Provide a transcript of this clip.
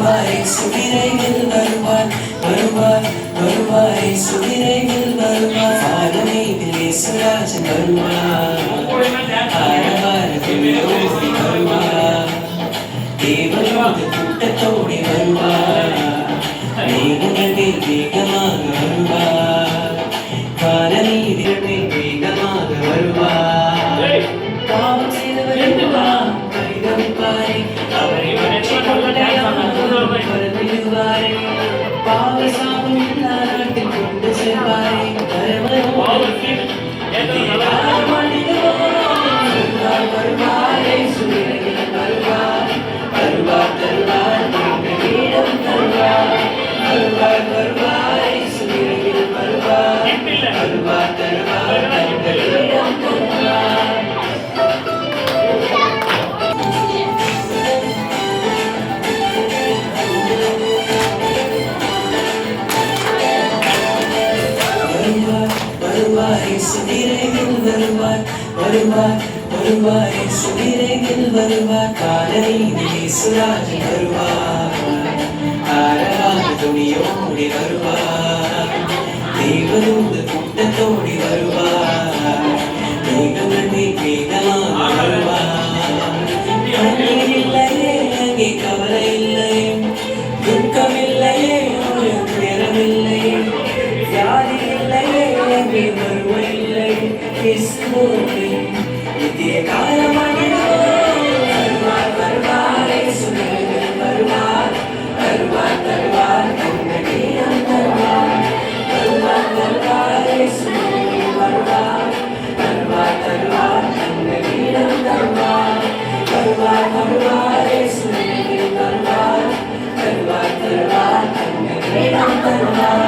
வருவாய் சுவிரையில் வருவாய் வருவாய் வருவாய் சுவிரையில் வருவாய் ஆரணியில் இயேசுராஜன் வருவாய் ஆரவாரத்தில் ஓடி வருவாய் தேவனோடு கூட்டத்தோடி வருவாய் மேகங்கள் வேகமாக வருவாய் காரணியில் வேகமாக வருவாய் பாவம் செய்தவர் வருவாய் கைதவிப்பாரே அவரை வருவாரே பாவ சாபம் எல்லா நாட்டில் கொண்டு செல்வாரே வருவாரே சுவிரையில் வருவார் வருவார் தருவார் வீடம் தருவார் வருவார் வருவாரே சுவிரையில் வருவார் வருவார் தருவார் வீடம் தருவார் வருவாய் சுவிரையில் வருவாய் வருவாய் வருவாய் சுவிரையில் வருவாய் காலையில் இயேசுராஜன் வருவாய் ஆரவார துணியோடி வருவாய் தேவதூது கூட்டத்தோடி வருவாய் மேகங்கள் வேகமாக வருவாய் கண்ணீர் இல்லையே அங்கே கவலை இல்லையே துக்கமில்லையே ஒரு துயரமில்லையே வியாதி இல்லையே அங்கே வருவதில்லை இயேசுவோடு நித்திய காலமாக வருவார் வருவாரே சுவிரையில் வருவார் வருவார் தருவார் தங்கள் வீரம் தருவார் வருவார் வருவாரே சுவிரையில் வருவார் வருவார் தருவார் தங்கள் வீரம் தருவார் வருவார் வருவாரே சுவிரையில் வருவார் வருவார் தருவார் தங்கள் வீரம் தருவார்